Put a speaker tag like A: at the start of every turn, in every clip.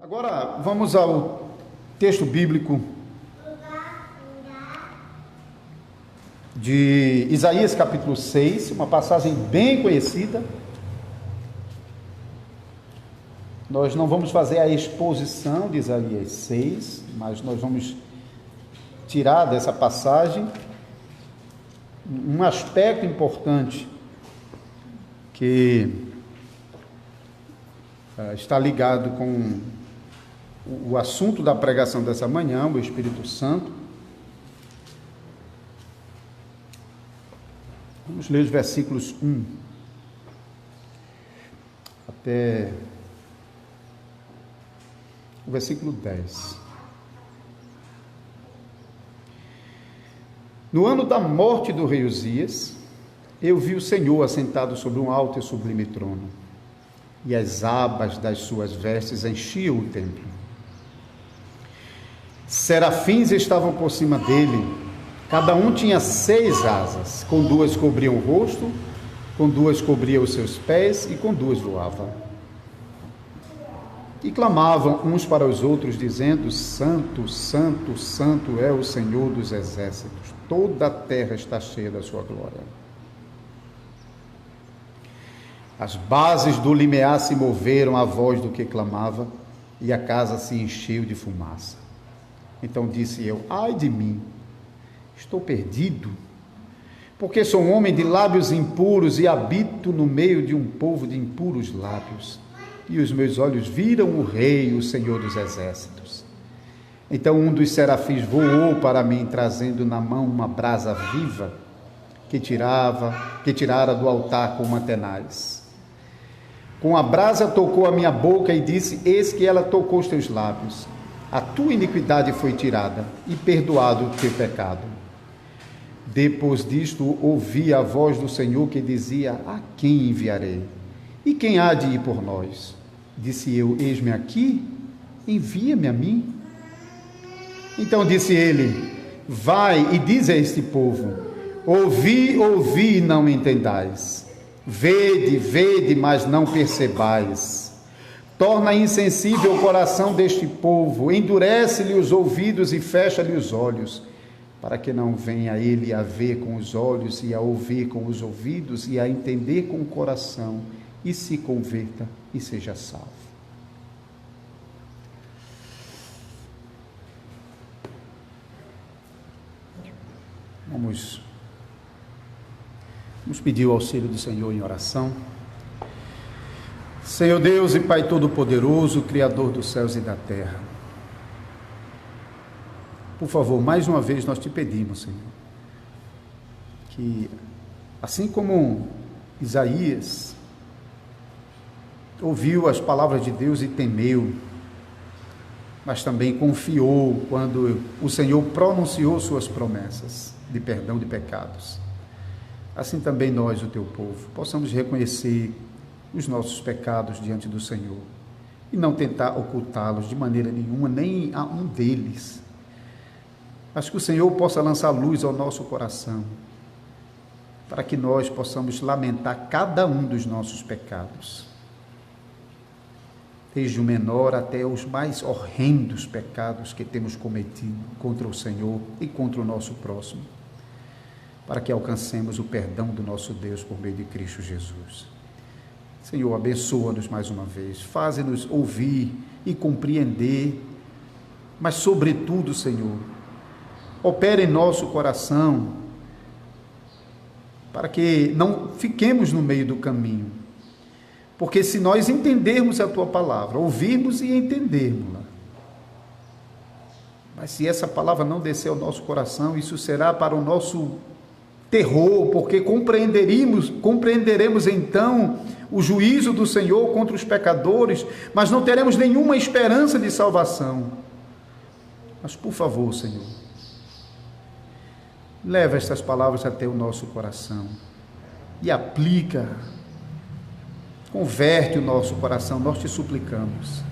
A: Agora vamos ao texto bíblico de Isaías capítulo 6, uma passagem bem conhecida. Nós não vamos fazer a exposição de Isaías 6, mas nós vamos tirar dessa passagem um aspecto importante que está ligado com o assunto da pregação dessa manhã, o Espírito Santo. Vamos ler os versículos 1 até o versículo 10. No ano da morte do rei Uzias, eu vi o Senhor assentado sobre um alto e sublime trono, e as abas das suas vestes enchiam o templo. Serafins estavam por cima dele, cada um tinha 6 asas, com 2 cobriam o rosto, com 2 cobriam os seus pés, e com 2 voavam. E clamavam uns para os outros, dizendo: Santo, Santo, Santo é o Senhor dos exércitos, toda a terra está cheia da sua glória. As bases do limiar se moveram à voz do que clamava, e a casa se encheu de fumaça. Então disse eu: ai de mim, estou perdido, porque sou um homem de lábios impuros e habito no meio de um povo de impuros lábios. E os meus olhos viram o Rei, o Senhor dos exércitos. Então um dos serafins voou para mim, trazendo na mão uma brasa viva que tirara do altar com uma tenaz. Com a brasa tocou a minha boca e disse: eis que ela tocou os teus lábios. A tua iniquidade foi tirada e perdoado o teu pecado. Depois disto ouvi a voz do Senhor que dizia: a quem enviarei? E quem há de ir por nós? Disse eu: eis-me aqui, envia-me a mim. Então disse ele: vai e diz a este povo: ouvi, ouvi e não entendais. Vede, vede, mas não percebais. Torna insensível o coração deste povo, endurece-lhe os ouvidos e fecha-lhe os olhos, para que não venha ele a ver com os olhos e a ouvir com os ouvidos e a entender com o coração, e se converta e seja salvo. Vamos pedir o auxílio do Senhor em oração. Senhor Deus e Pai Todo-Poderoso, Criador dos céus e da terra, por favor, mais uma vez nós te pedimos, Senhor, que assim como Isaías ouviu as palavras de Deus e temeu, mas também confiou quando o Senhor pronunciou suas promessas de perdão de pecados, assim também nós, o teu povo, possamos reconhecer os nossos pecados diante do Senhor e não tentar ocultá-los de maneira nenhuma, nem a um deles, mas que o Senhor possa lançar luz ao nosso coração, para que nós possamos lamentar cada um dos nossos pecados, desde o menor até os mais horrendos pecados que temos cometido contra o Senhor e contra o nosso próximo, para que alcancemos o perdão do nosso Deus por meio de Cristo Jesus. Senhor, abençoa-nos mais uma vez, faze-nos ouvir e compreender, mas sobretudo, Senhor, opera em nosso coração, para que não fiquemos no meio do caminho, porque se nós entendermos a Tua palavra, ouvirmos e entendermos-la, mas se essa palavra não descer ao nosso coração, isso será para o nosso terror, porque compreenderemos então o juízo do Senhor contra os pecadores, mas não teremos nenhuma esperança de salvação. Mas por favor, Senhor, leva estas palavras até o nosso coração e aplica, converte o nosso coração, nós te suplicamos.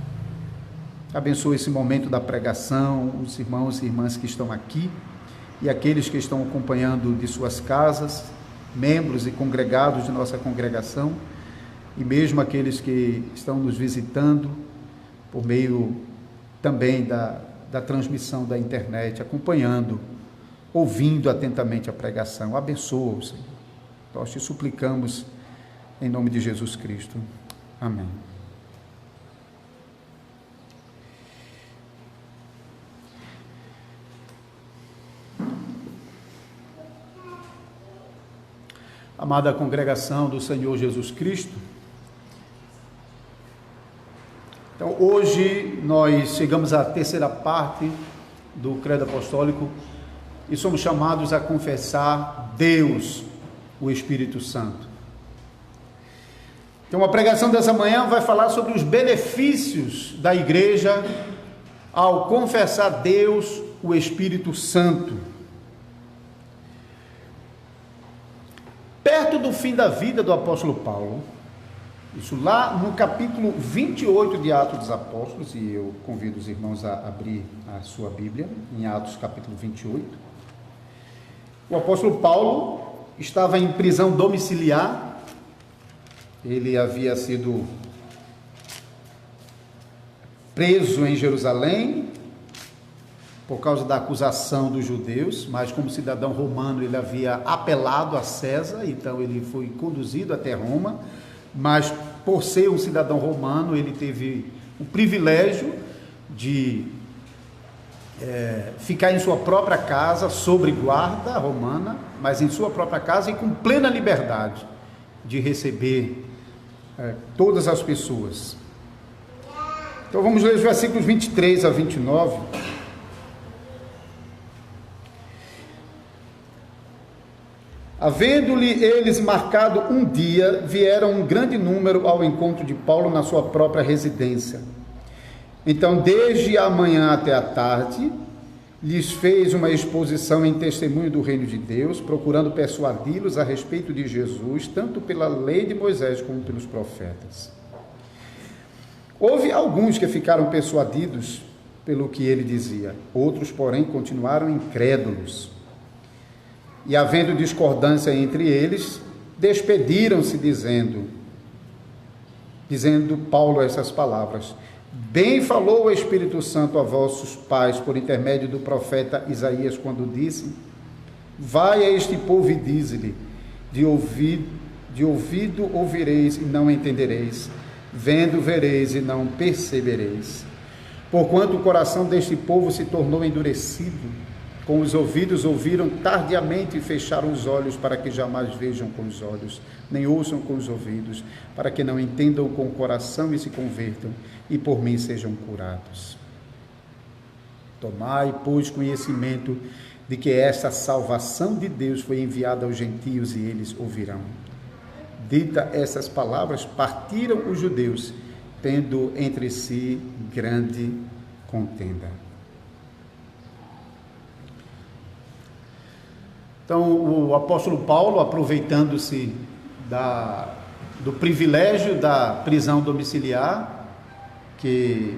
A: Abençoa esse momento da pregação, os irmãos e irmãs que estão aqui, e aqueles que estão acompanhando de suas casas, membros e congregados de nossa congregação, e mesmo aqueles que estão nos visitando por meio também da transmissão da internet, acompanhando, ouvindo atentamente a pregação. Abençoa-os, Senhor. Nós te suplicamos em nome de Jesus Cristo. Amém. Amada congregação do Senhor Jesus Cristo, então hoje nós chegamos à terceira parte do Credo Apostólico e somos chamados a confessar Deus, o Espírito Santo. Então a pregação dessa manhã vai falar sobre os benefícios da igreja ao confessar Deus, o Espírito Santo. Perto do fim da vida do apóstolo Paulo, isso lá no capítulo 28 de Atos dos Apóstolos, e eu convido os irmãos a abrir a sua Bíblia, em Atos capítulo 28, o apóstolo Paulo estava em prisão domiciliar, ele havia sido preso em Jerusalém, por causa da acusação dos judeus, mas como cidadão romano ele havia apelado a César, então ele foi conduzido até Roma, mas por ser um cidadão romano, ele teve o privilégio de ficar em sua própria casa, sob guarda romana, mas em sua própria casa e com plena liberdade de receber todas as pessoas. Então vamos ler os versículos 23 a 29. Havendo-lhe eles marcado um dia, vieram um grande número ao encontro de Paulo na sua própria residência. Então, desde a manhã até a tarde, lhes fez uma exposição em testemunho do reino de Deus, procurando persuadi-los a respeito de Jesus, tanto pela lei de Moisés como pelos profetas. Houve alguns que ficaram persuadidos pelo que ele dizia, outros, porém, continuaram incrédulos. E havendo discordância entre eles, despediram-se dizendo Paulo essas palavras: bem falou o Espírito Santo a vossos pais por intermédio do profeta Isaías, quando disse: vai a este povo e dize-lhe, de ouvido ouvireis e não entendereis, vendo vereis e não percebereis. Porquanto o coração deste povo se tornou endurecido, com os ouvidos ouviram tardiamente e fecharam os olhos, para que jamais vejam com os olhos, nem ouçam com os ouvidos, para que não entendam com o coração e se convertam, e por mim sejam curados. Tomai, pois, conhecimento de que esta salvação de Deus foi enviada aos gentios, e eles ouvirão. Dita essas palavras, partiram os judeus, tendo entre si grande contenda. Então, o apóstolo Paulo, aproveitando-se do privilégio da prisão domiciliar, que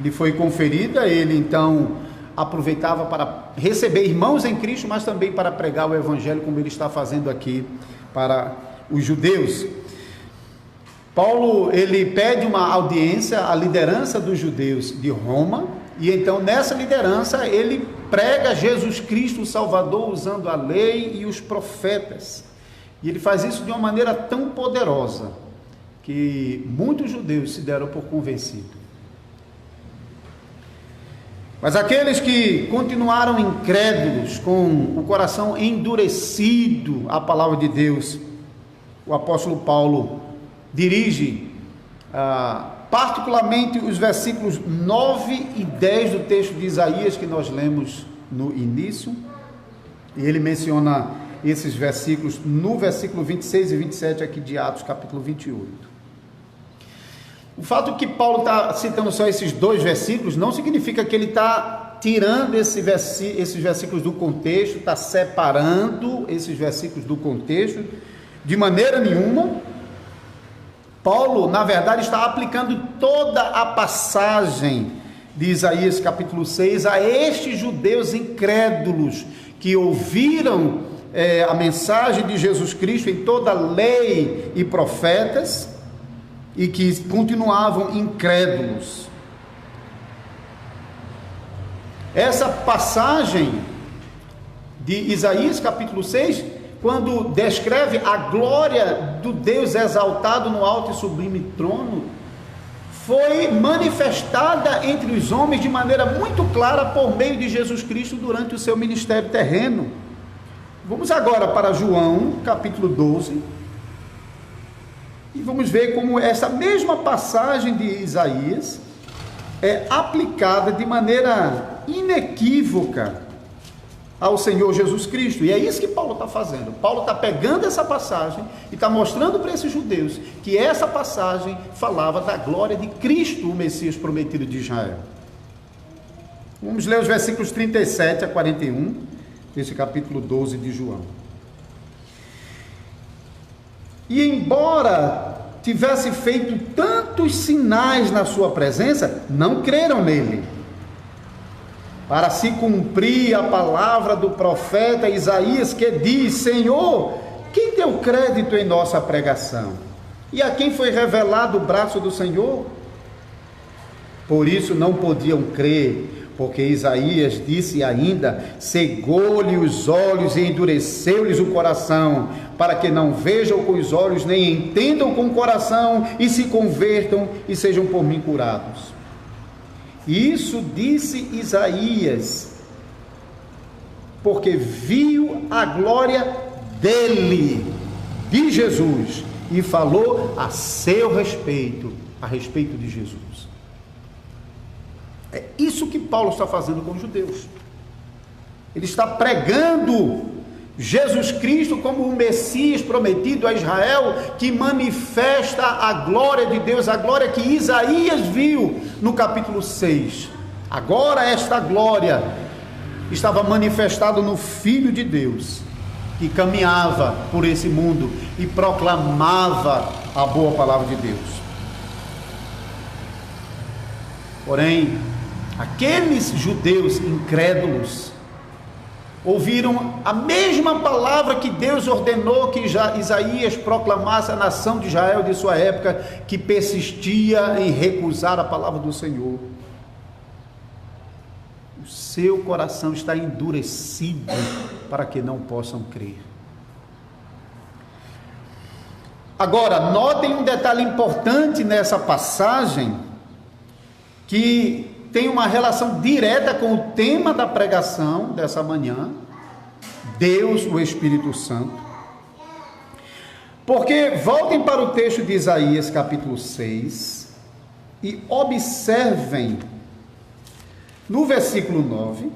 A: lhe foi conferida, ele então aproveitava para receber irmãos em Cristo, mas também para pregar o evangelho, como ele está fazendo aqui para os judeus. Paulo, ele pede uma audiência à liderança dos judeus de Roma, e então nessa liderança ele prega Jesus Cristo, o Salvador, usando a lei e os profetas. E ele faz isso de uma maneira tão poderosa que muitos judeus se deram por convencidos. Mas aqueles que continuaram incrédulos, com o coração endurecido à palavra de Deus, o apóstolo Paulo dirige particularmente os versículos 9 e 10 do texto de Isaías que nós lemos no início, e ele menciona esses versículos no versículo 26 e 27 aqui de Atos capítulo 28. O fato que Paulo está citando só esses dois versículos não significa que ele está tirando esses versículos do contexto, está separando esses versículos do contexto, de maneira nenhuma. Paulo, na verdade, está aplicando toda a passagem de Isaías capítulo 6 a estes judeus incrédulos que ouviram a mensagem de Jesus Cristo em toda a lei e profetas, e que continuavam incrédulos. Essa passagem de Isaías capítulo 6, quando descreve a glória do Deus exaltado no alto e sublime trono, foi manifestada entre os homens de maneira muito clara por meio de Jesus Cristo durante o seu ministério terreno. Vamos agora para João capítulo 12, e vamos ver como essa mesma passagem de Isaías é aplicada de maneira inequívoca ao Senhor Jesus Cristo. E é isso que Paulo está fazendo. Paulo está pegando essa passagem e está mostrando para esses judeus que essa passagem falava da glória de Cristo, o Messias prometido de Israel. Vamos ler os versículos 37 a 41 desse capítulo 12 de João. E embora tivesse feito tantos sinais na sua presença, não creram nele. Para se cumprir a palavra do profeta Isaías, que diz: Senhor, quem deu crédito em nossa pregação? E a quem foi revelado o braço do Senhor? Por isso não podiam crer, porque Isaías disse ainda: cegou-lhe os olhos e endureceu-lhes o coração, para que não vejam com os olhos, nem entendam com o coração, e se convertam e sejam por mim curados. Isso disse Isaías, porque viu a glória dele, de Jesus, e falou a seu respeito, a respeito de Jesus. É isso que Paulo está fazendo com os judeus. Ele está pregando Jesus Cristo como o Messias prometido a Israel, que manifesta a glória de Deus, a glória que Isaías viu no capítulo 6. Agora esta glória estava manifestada no Filho de Deus, que caminhava por esse mundo e proclamava a boa palavra de Deus. Porém, aqueles judeus incrédulos ouviram a mesma palavra que Deus ordenou que Isaías proclamasse à nação de Israel de sua época, que persistia em recusar a palavra do Senhor. O seu coração está endurecido para que não possam crer. Agora, notem um detalhe importante nessa passagem, que tem uma relação direta com o tema da pregação dessa manhã: Deus, o Espírito Santo. Porque voltem para o texto de Isaías capítulo 6 e observem no versículo 9,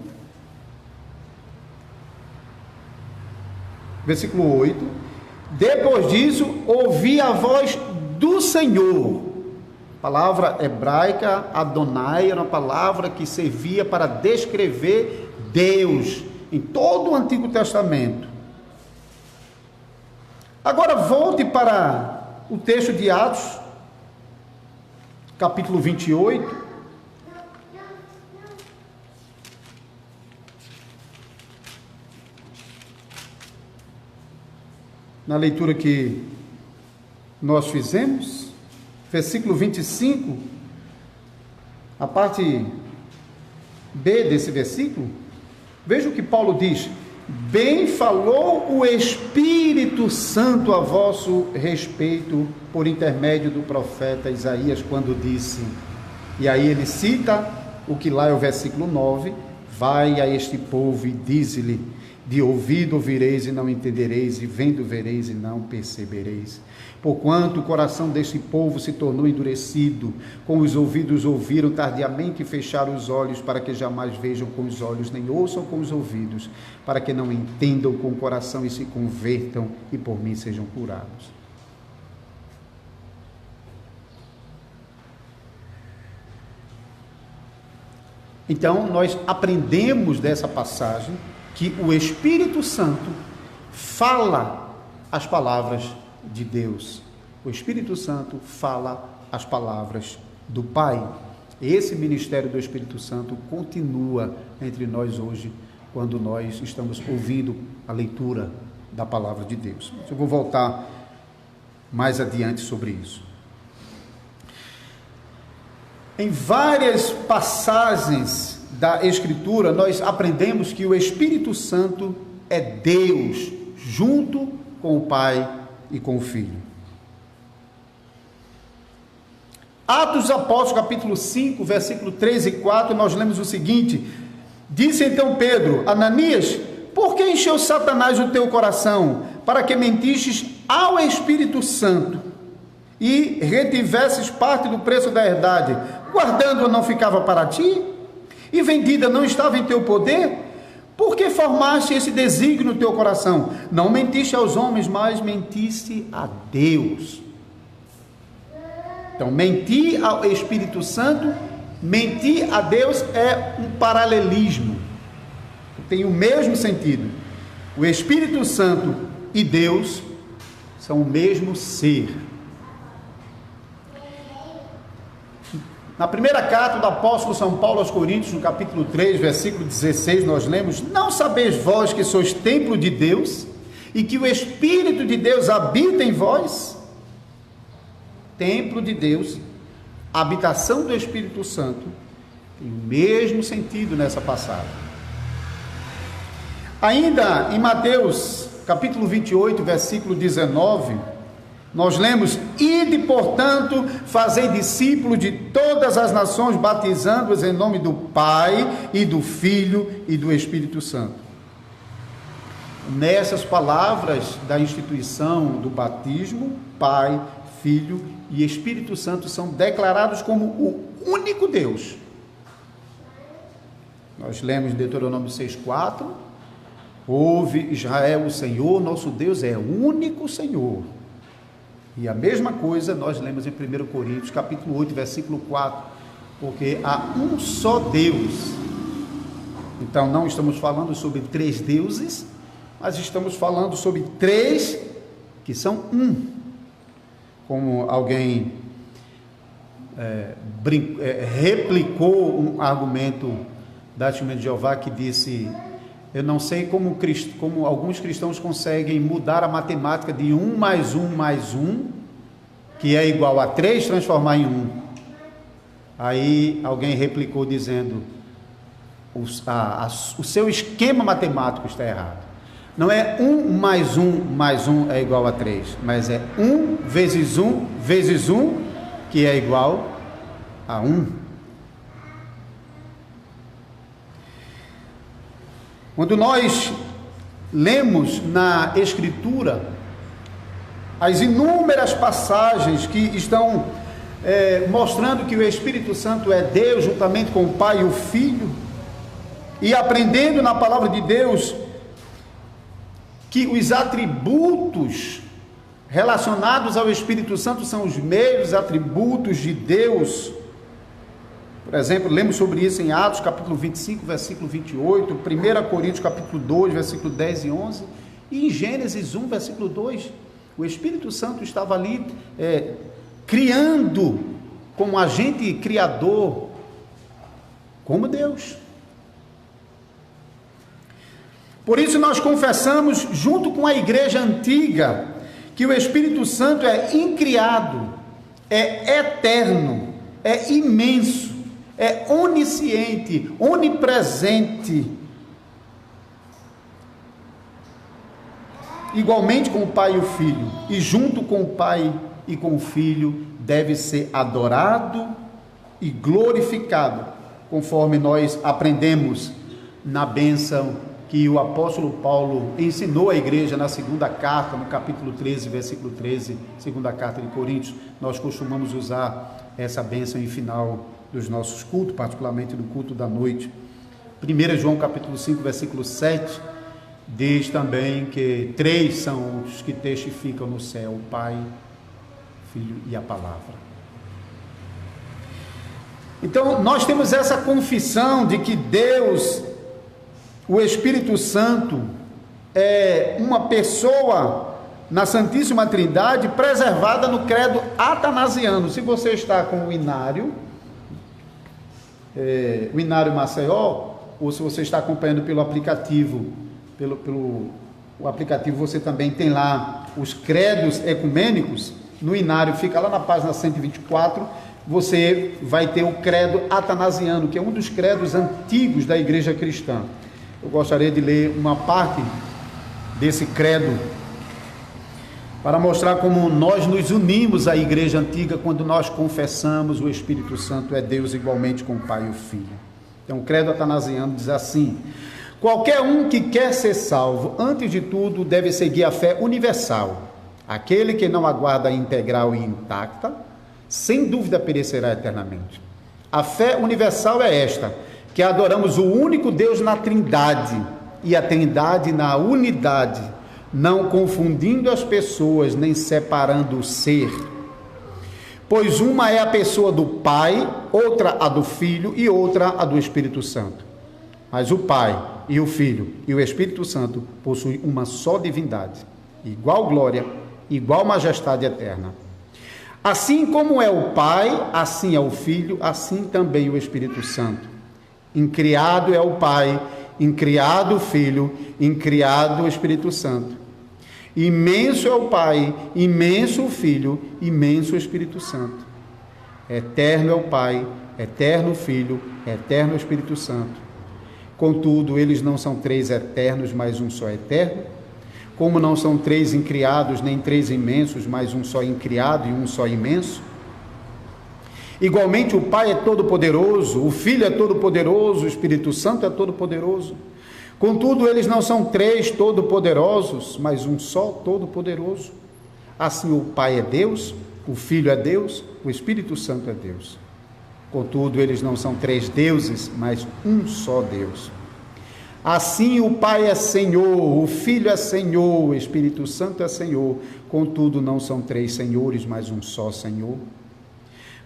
A: versículo 8: depois disso ouvi a voz do Senhor. A palavra hebraica Adonai era uma palavra que servia para descrever Deus em todo o Antigo Testamento. Agora volte para o texto de Atos, capítulo 28. Na leitura que nós fizemos, versículo 25, a parte B desse versículo, veja o que Paulo diz: bem falou o Espírito Santo a vosso respeito, por intermédio do profeta Isaías, quando disse. E aí ele cita o que lá é o versículo 9: vai a este povo e dize-lhe, de ouvido ouvireis e não entendereis, e vendo vereis e não percebereis. Porquanto o coração deste povo se tornou endurecido, com os ouvidos ouviram tardiamente e fecharam os olhos, para que jamais vejam com os olhos, nem ouçam com os ouvidos, para que não entendam com o coração e se convertam, e por mim sejam curados. Então, nós aprendemos dessa passagem que o Espírito Santo fala as palavras de Deus. O Espírito Santo fala as palavras do Pai. Esse ministério do Espírito Santo continua entre nós hoje, quando nós estamos ouvindo a leitura da palavra de Deus. Eu vou voltar mais adiante sobre isso. Em várias passagens da Escritura, nós aprendemos que o Espírito Santo é Deus, junto com o Pai e com o Filho. Atos dos Apóstolos, capítulo 5, versículo 3 e 4, nós lemos o seguinte: disse então Pedro: Ananias, por que encheu Satanás o teu coração, para que mentistes ao Espírito Santo e retivesses parte do preço da herdade, guardando-a não ficava para ti? E vendida não estava em teu poder? Por que formaste esse desígnio no teu coração? Não mentiste aos homens, mas mentiste a Deus. Então, mentir ao Espírito Santo, mentir a Deus é um paralelismo. Tem o mesmo sentido. O Espírito Santo e Deus são o mesmo ser. Na primeira carta do apóstolo São Paulo aos Coríntios, no capítulo 3, versículo 16, nós lemos: não sabeis vós que sois templo de Deus e que o Espírito de Deus habita em vós? Templo de Deus, habitação do Espírito Santo, tem o mesmo sentido nessa passagem. Ainda em Mateus, capítulo 28, versículo 19, nós lemos: ide, portanto, fazei discípulos de todas as nações, batizando-os em nome do Pai, e do Filho, e do Espírito Santo. Nessas palavras da instituição do batismo, Pai, Filho e Espírito Santo são declarados como o único Deus. Nós lemos Deuteronômio 6,4: ouve Israel, o Senhor nosso Deus é o único Senhor. E a mesma coisa nós lemos em 1 Coríntios, capítulo 8, versículo 4, porque há um só Deus. Então não estamos falando sobre três deuses, mas estamos falando sobre três que são um. Como alguém replicou um argumento da Testemunha de Jeová, que disse: eu não sei como alguns cristãos conseguem mudar a matemática de 1 mais 1 mais 1, que é igual a 3, transformar em 1. Aí alguém replicou dizendo: o seu esquema matemático está errado. Não é 1 mais 1 mais 1 é igual a 3, mas é 1 vezes 1 vezes 1, que é igual a 1. Quando nós lemos na Escritura as inúmeras passagens que estão mostrando que o Espírito Santo é Deus, juntamente com o Pai e o Filho, e aprendendo na palavra de Deus que os atributos relacionados ao Espírito Santo são os mesmos atributos de Deus. Por exemplo, lemos sobre isso em Atos, capítulo 25, versículo 28, 1 Coríntios, capítulo 2, versículo 10 e 11, e em Gênesis 1, versículo 2, o Espírito Santo estava ali criando, como agente criador, como Deus. Por isso nós confessamos, junto com a igreja antiga, que o Espírito Santo é incriado, é eterno, é imenso, é onisciente, onipresente. Igualmente com o Pai e o Filho, e junto com o Pai e com o Filho, deve ser adorado e glorificado, conforme nós aprendemos na bênção que o apóstolo Paulo ensinou à igreja na segunda carta, no capítulo 13, versículo 13, segunda carta de Coríntios. Nós costumamos usar essa bênção em final dos nossos cultos, particularmente no culto da noite. 1 João capítulo 5, versículo 7, diz também que três são os que testificam no céu: o Pai, o Filho e a Palavra. Então, nós temos essa confissão de que Deus, o Espírito Santo, é uma pessoa na Santíssima Trindade preservada no credo atanasiano. Se você está com o Inário Maceió, ou se você está acompanhando pelo aplicativo, o aplicativo você também tem lá os credos ecumênicos, no inário fica lá na página 124, você vai ter o credo atanasiano, que é um dos credos antigos da igreja cristã. Eu gostaria de ler uma parte desse credo, para mostrar como nós nos unimos à igreja antiga quando nós confessamos o Espírito Santo é Deus igualmente com o Pai e o Filho. Então o credo atanasiano diz assim: qualquer um que quer ser salvo, antes de tudo, deve seguir a fé universal. Aquele que não aguarda integral e intacta, sem dúvida perecerá eternamente. A fé universal é esta, que adoramos o único Deus na Trindade, e a Trindade na unidade, não confundindo as pessoas, nem separando o ser. Pois uma é a pessoa do Pai, outra a do Filho e outra a do Espírito Santo. Mas o Pai e o Filho e o Espírito Santo possuem uma só divindade, igual glória, igual majestade eterna. Assim como é o Pai, assim é o Filho, assim também o Espírito Santo. Incriado é o Pai, incriado o Filho, incriado o Espírito Santo. Imenso é o Pai, imenso o Filho, imenso o Espírito Santo. Eterno é o Pai, eterno o Filho, eterno o Espírito Santo. Contudo, eles não são três eternos, mas um só eterno. Como não são três incriados, nem três imensos, mas um só incriado e um só imenso. Igualmente o Pai é todo-poderoso, o Filho é todo-poderoso, o Espírito Santo é todo-poderoso. Contudo, eles não são três todo-poderosos, mas um só todo-poderoso. Assim o Pai é Deus, o Filho é Deus, o Espírito Santo é Deus. Contudo, eles não são três deuses, mas um só Deus. Assim o Pai é Senhor, o Filho é Senhor, o Espírito Santo é Senhor. Contudo, não são três senhores, mas um só Senhor.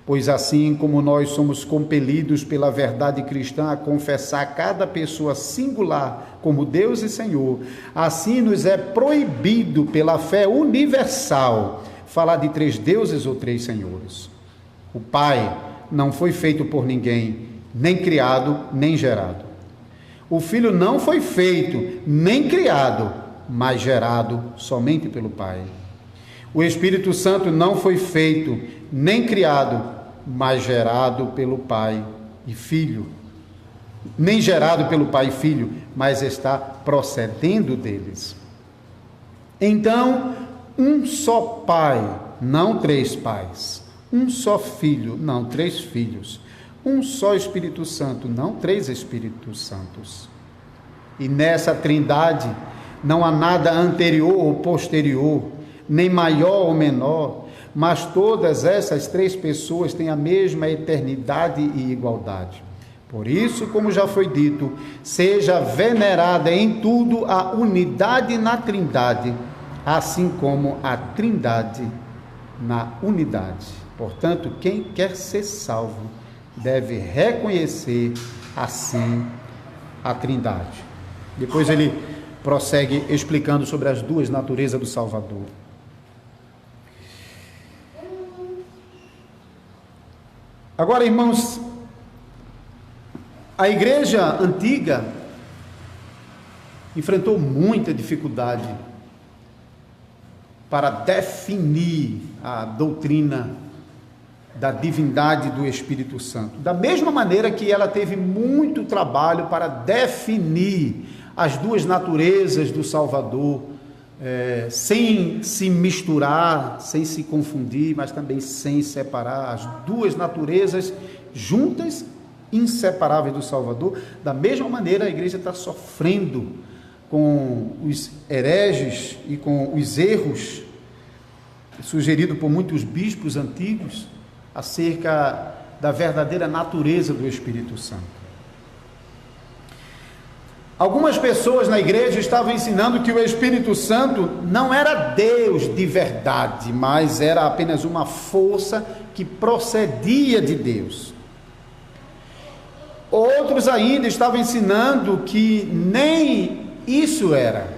A: Pois assim como nós somos compelidos pela verdade cristã a confessar cada pessoa singular como Deus e Senhor, assim nos é proibido pela fé universal falar de três deuses ou três senhores. O Pai não foi feito por ninguém, nem criado, nem gerado. O Filho não foi feito, nem criado, mas gerado somente pelo Pai. O Espírito Santo não foi feito, nem criado, mas gerado pelo Pai e Filho. Nem gerado pelo Pai e Filho, mas está procedendo deles. Então, um só Pai, não três pais. Um só Filho, não três filhos. Um só Espírito Santo, não três Espíritos Santos. E nessa trindade não há nada anterior ou posterior, nem maior ou menor, mas todas essas três pessoas têm a mesma eternidade e igualdade. Por isso, como já foi dito, seja venerada em tudo a unidade na Trindade, assim como a Trindade na unidade. Portanto, quem quer ser salvo deve reconhecer assim a Trindade. Depois ele prossegue explicando sobre as duas naturezas do Salvador. Agora, irmãos, a igreja antiga enfrentou muita dificuldade para definir a doutrina da divindade do Espírito Santo. Da mesma maneira que ela teve muito trabalho para definir as duas naturezas do Salvador, sem se misturar, sem se confundir, mas também sem separar as duas naturezas juntas, inseparáveis do Salvador. Da mesma maneira, a igreja está sofrendo com os hereges e com os erros sugeridos por muitos bispos antigos acerca da verdadeira natureza do Espírito Santo. Algumas pessoas na igreja estavam ensinando que o Espírito Santo não era Deus de verdade, mas era apenas uma força que procedia de Deus. Outros ainda estavam ensinando que nem isso era.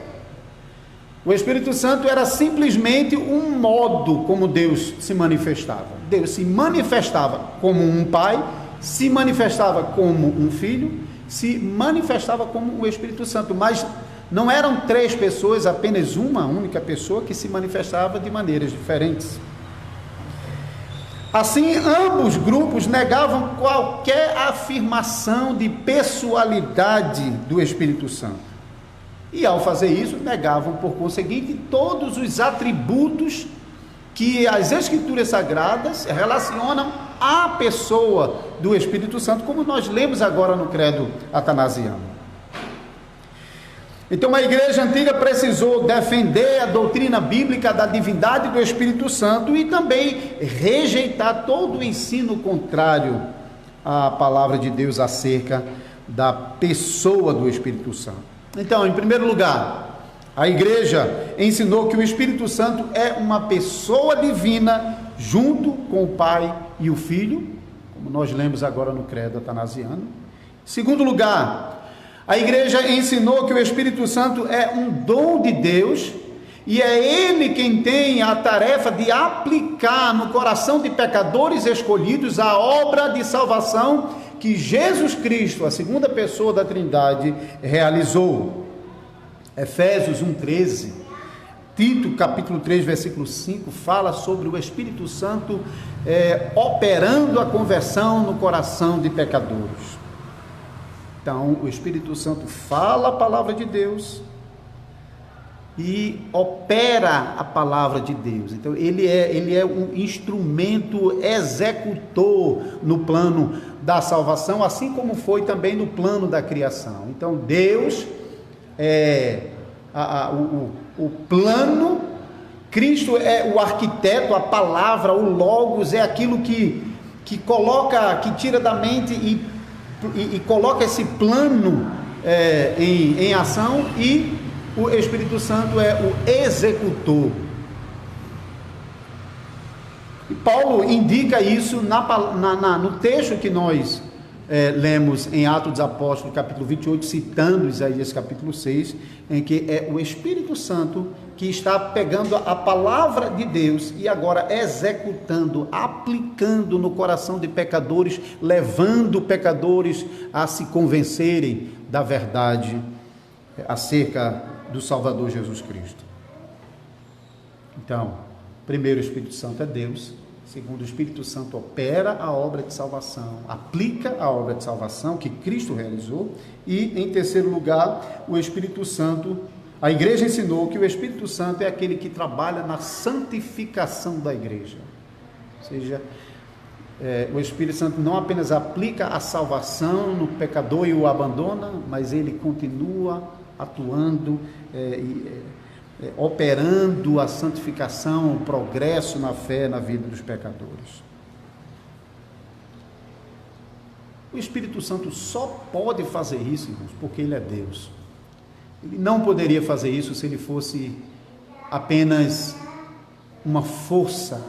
A: O Espírito Santo era simplesmente um modo como Deus se manifestava. Deus se manifestava como um pai, se manifestava como um filho se manifestava como o Espírito Santo, mas não eram 3 pessoas, apenas uma única pessoa que se manifestava de maneiras diferentes. Assim, ambos grupos negavam qualquer afirmação de pessoalidade do Espírito Santo. E ao fazer isso, negavam, por conseguinte, todos os atributos que as Escrituras Sagradas relacionam à pessoa do Espírito Santo, como nós lemos agora no credo atanasiano. Então a igreja antiga precisou defender a doutrina bíblica da divindade do Espírito Santo e também rejeitar todo o ensino contrário à palavra de Deus acerca da pessoa do Espírito Santo. Então, em primeiro lugar, a igreja ensinou que o Espírito Santo é uma pessoa divina junto com o Pai e o Filho, como nós lemos agora no credo atanasiano. Em segundo lugar, a igreja ensinou que o Espírito Santo é um dom de Deus e é Ele quem tem a tarefa de aplicar no coração de pecadores escolhidos a obra de salvação que Jesus Cristo, a segunda pessoa da Trindade, realizou. Efésios 1,13, Tito capítulo 3, versículo 5, fala sobre o Espírito Santo operando a conversão no coração de pecadores. Então, o Espírito Santo fala a palavra de Deus e opera a palavra de Deus. Então, ele é um instrumento executor no plano da salvação, assim como foi também no plano da criação. Então, Deus é o plano, Cristo é o arquiteto, a palavra, o Logos, é aquilo que tira da mente e coloca esse plano em ação, e o Espírito Santo é o executor. E Paulo indica isso no texto que nós lemos em Atos dos Apóstolos, capítulo 28, citando Isaías capítulo 6, em que é o Espírito Santo que está pegando a palavra de Deus e agora executando, aplicando no coração de pecadores, levando pecadores a se convencerem da verdade acerca do Salvador Jesus Cristo. Então, primeiro, o Espírito Santo é Deus. Segundo, o Espírito Santo opera a obra de salvação, aplica a obra de salvação que Cristo realizou. E, em terceiro lugar, o Espírito Santo, a igreja ensinou que o Espírito Santo é aquele que trabalha na santificação da igreja. Ou seja, o Espírito Santo não apenas aplica a salvação no pecador e o abandona, mas ele continua atuando operando a santificação, o progresso na fé, na vida dos pecadores. O Espírito Santo só pode fazer isso, irmãos, porque Ele é Deus. Ele não poderia fazer isso se Ele fosse apenas uma força.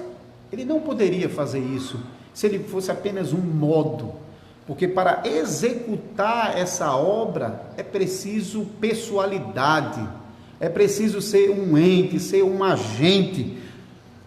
A: Ele não poderia fazer isso se Ele fosse apenas um modo, porque para executar essa obra é preciso pessoalidade, é preciso ser um ente, ser um agente,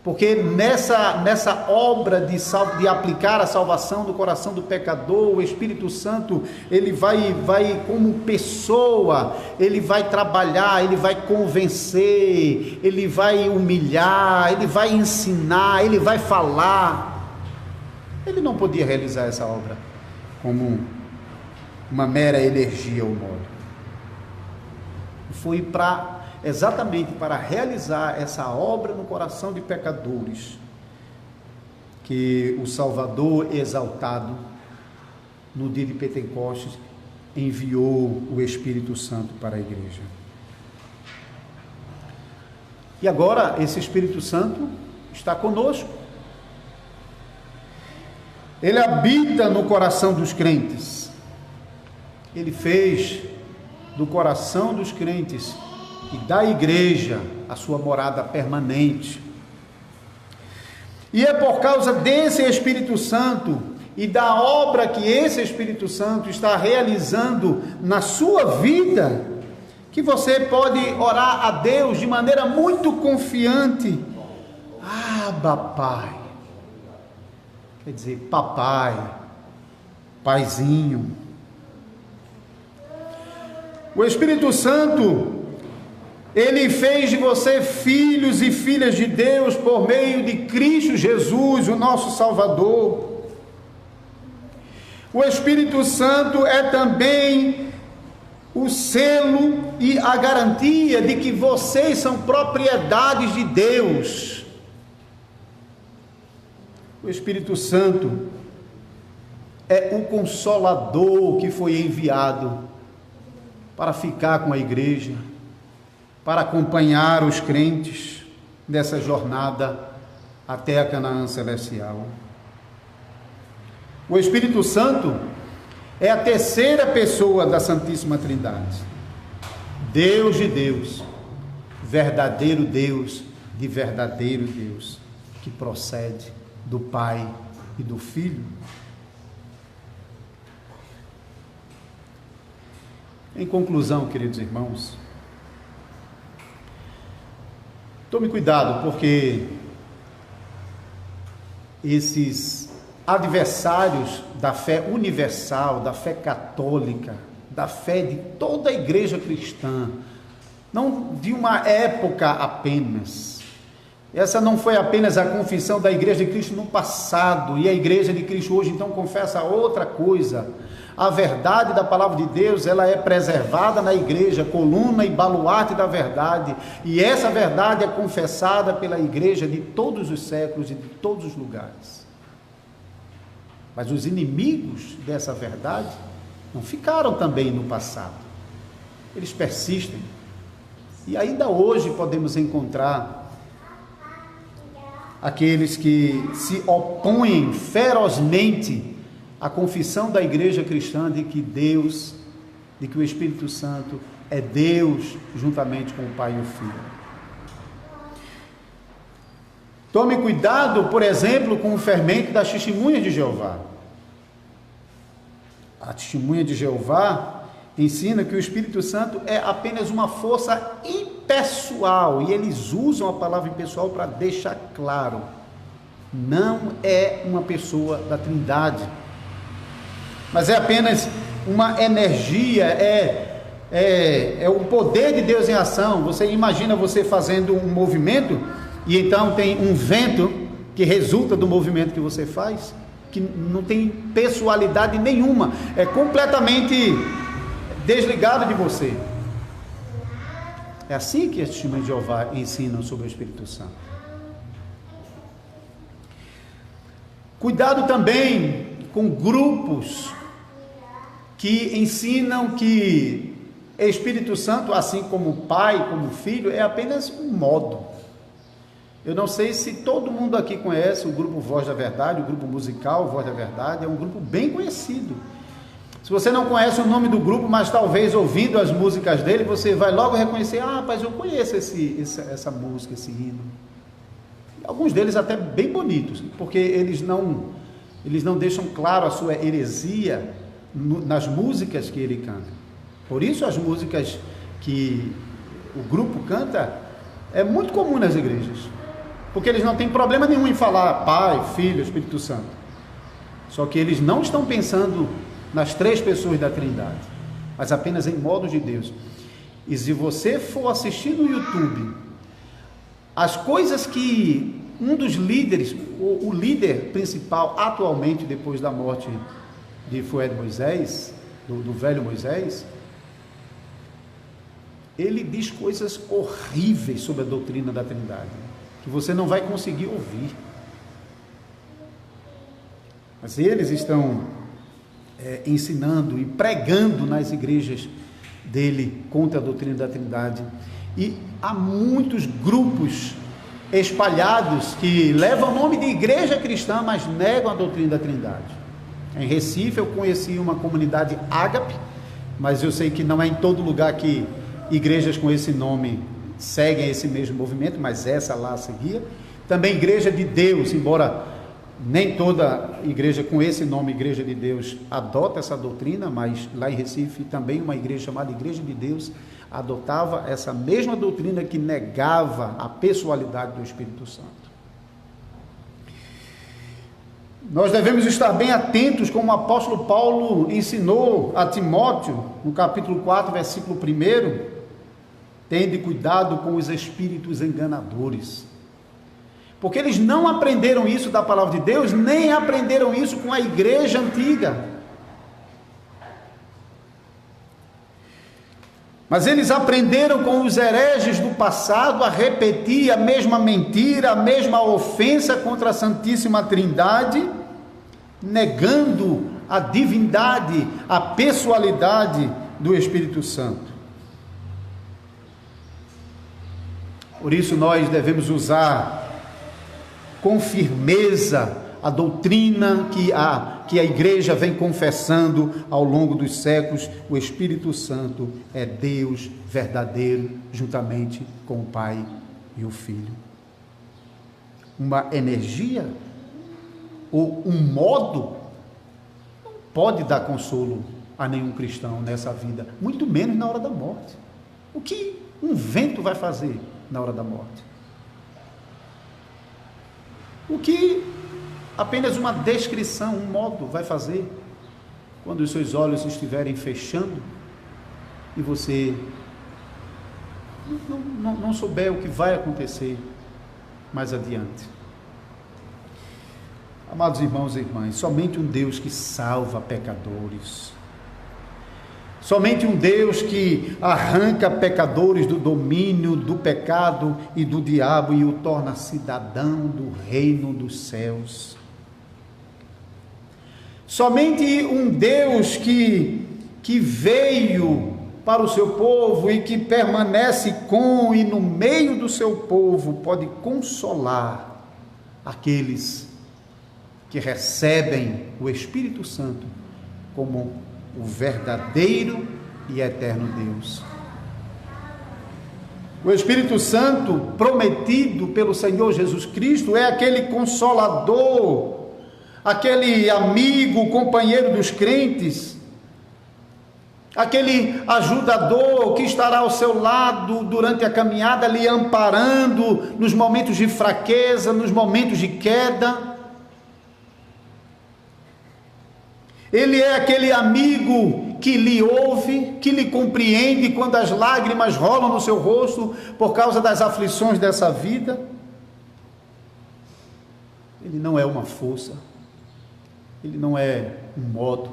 A: porque nessa obra de aplicar a salvação do coração do pecador, o Espírito Santo, ele vai como pessoa, ele vai trabalhar, ele vai convencer, ele vai humilhar, ele vai ensinar, ele vai falar. Ele não podia realizar essa obra como uma mera energia ou modo. Foi exatamente para realizar essa obra no coração de pecadores que o Salvador exaltado no dia de Pentecostes enviou o Espírito Santo para a igreja. E agora esse Espírito Santo está conosco. Ele habita no coração dos crentes. Ele fez do coração dos crentes e da igreja a sua morada permanente. E é por causa desse Espírito Santo e da obra que esse Espírito Santo está realizando na sua vida que você pode orar a Deus de maneira muito confiante. Abba, Pai. Quer dizer, papai, paizinho. O Espírito Santo, ele fez de você filhos e filhas de Deus por meio de Cristo Jesus, o nosso Salvador. O Espírito Santo é também o selo e a garantia de que vocês são propriedades de Deus. O Espírito Santo é o Consolador que foi enviado para ficar com a igreja, para acompanhar os crentes nessa jornada até a Canaã celestial. O Espírito Santo é a terceira pessoa da Santíssima Trindade. Deus de Deus, verdadeiro Deus de verdadeiro Deus, que procede do Pai e do Filho. Em conclusão, queridos irmãos, tome cuidado, porque esses adversários da fé universal, da fé católica, da fé de toda a igreja cristã, não de uma época apenas. Essa não foi apenas a confissão da igreja de Cristo no passado, e a igreja de Cristo hoje então confessa outra coisa. A verdade da palavra de Deus, ela é preservada na igreja, coluna e baluarte da verdade, e essa verdade é confessada pela igreja de todos os séculos e de todos os lugares. Mas os inimigos dessa verdade não ficaram também no passado. Eles persistem. E ainda hoje podemos encontrar aqueles que se opõem ferozmente à confissão da igreja cristã de que Deus, de que o Espírito Santo é Deus juntamente com o Pai e o Filho. Tome cuidado, por exemplo, com o fermento das testemunhas de Jeová. A testemunha de Jeová ensina que o Espírito Santo é apenas uma força impessoal, e eles usam a palavra impessoal para deixar claro, não é uma pessoa da Trindade, mas é apenas uma energia, é o poder de Deus em ação. Você imagina você fazendo um movimento, e então tem um vento que resulta do movimento que você faz, que não tem pessoalidade nenhuma, é completamente desligado de você. É assim que as testemunhas de Jeová ensinam sobre o Espírito Santo. Cuidado também com grupos que ensinam que Espírito Santo, assim como Pai, como Filho, é apenas um modo. Eu não sei se todo mundo aqui conhece o grupo Voz da Verdade, o grupo musical Voz da Verdade, é um grupo bem conhecido. Se você não conhece o nome do grupo, mas talvez ouvindo as músicas dele, você vai logo reconhecer: ah, rapaz, eu conheço essa música, esse hino. Alguns deles até bem bonitos, porque eles não deixam claro a sua heresia nas músicas que ele canta. Por isso as músicas que o grupo canta é muito comum nas igrejas, porque eles não têm problema nenhum em falar Pai, Filho, Espírito Santo, só que eles não estão pensando nas três pessoas da Trindade, mas apenas em modo de Deus. E se você for assistir no YouTube as coisas que um dos líderes, o líder principal atualmente depois da morte de Moisés, do velho Moisés, ele diz coisas horríveis sobre a doutrina da Trindade, que você não vai conseguir ouvir. Mas eles estão ensinando e pregando nas igrejas dele contra a doutrina da Trindade. E há muitos grupos espalhados que levam o nome de igreja cristã, mas negam a doutrina da Trindade. Em Recife eu conheci uma comunidade ágape, mas eu sei que não é em todo lugar que igrejas com esse nome seguem esse mesmo movimento, mas essa lá seguia. Também Igreja de Deus, embora nem toda igreja com esse nome, Igreja de Deus, adota essa doutrina, mas lá em Recife também uma igreja chamada Igreja de Deus adotava essa mesma doutrina que negava a pessoalidade do Espírito Santo. Nós devemos estar bem atentos, como o apóstolo Paulo ensinou a Timóteo, no capítulo 4, versículo 1, tende cuidado com os espíritos enganadores, porque eles não aprenderam isso da palavra de Deus, nem aprenderam isso com a igreja antiga, mas eles aprenderam com os hereges do passado a repetir a mesma mentira, a mesma ofensa contra a Santíssima Trindade, negando a divindade, a pessoalidade do Espírito Santo. Por isso nós devemos usar com firmeza a doutrina que a igreja vem confessando ao longo dos séculos. O Espírito Santo é Deus verdadeiro, juntamente com o Pai e o Filho. Uma energia ou um modo não pode dar consolo a nenhum cristão nessa vida, muito menos na hora da morte. O que um vento vai fazer na hora da morte? O que apenas uma descrição, um modo vai fazer quando os seus olhos estiverem fechando e você não souber o que vai acontecer mais adiante? Amados irmãos e irmãs, somente um Deus que salva pecadores, somente um Deus que arranca pecadores do domínio do pecado e do diabo e o torna cidadão do reino dos céus. Somente um Deus que veio para o seu povo e que permanece com e no meio do seu povo pode consolar aqueles que recebem o Espírito Santo como o verdadeiro e eterno Deus. O Espírito Santo prometido pelo Senhor Jesus Cristo é aquele consolador, aquele amigo, companheiro dos crentes, aquele ajudador que estará ao seu lado durante a caminhada, lhe amparando nos momentos de fraqueza, nos momentos de queda. Ele é aquele amigo que lhe ouve, que lhe compreende quando as lágrimas rolam no seu rosto por causa das aflições dessa vida. Ele não é uma força, ele não é um modo,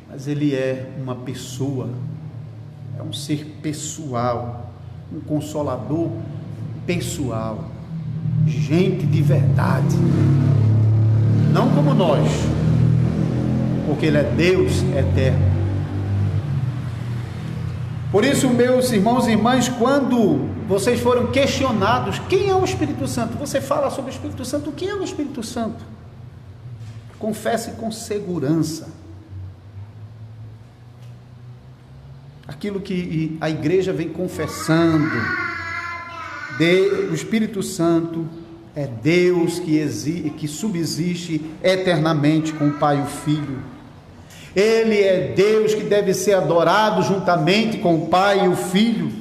A: mas ele é uma pessoa, é um ser pessoal, um consolador pessoal, gente de verdade, não como nós, porque ele é Deus eterno. Por isso, meus irmãos e irmãs, quando vocês foram questionados, quem é o Espírito Santo? Você fala sobre o Espírito Santo, o que é o Espírito Santo? Confesse com segurança aquilo que a igreja vem confessando. O Espírito Santo é Deus que subsiste eternamente com o Pai e o Filho. Ele é Deus que deve ser adorado juntamente com o Pai e o Filho,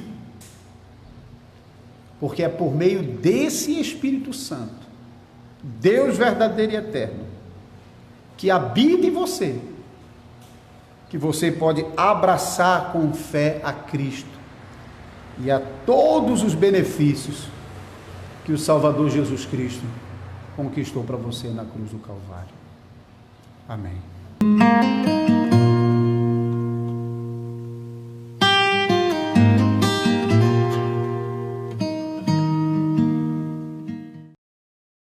A: porque é por meio desse Espírito Santo, Deus verdadeiro e eterno, que habita em você, que você pode abraçar com fé a Cristo e a todos os benefícios que o Salvador Jesus Cristo conquistou para você na cruz do Calvário. Amém.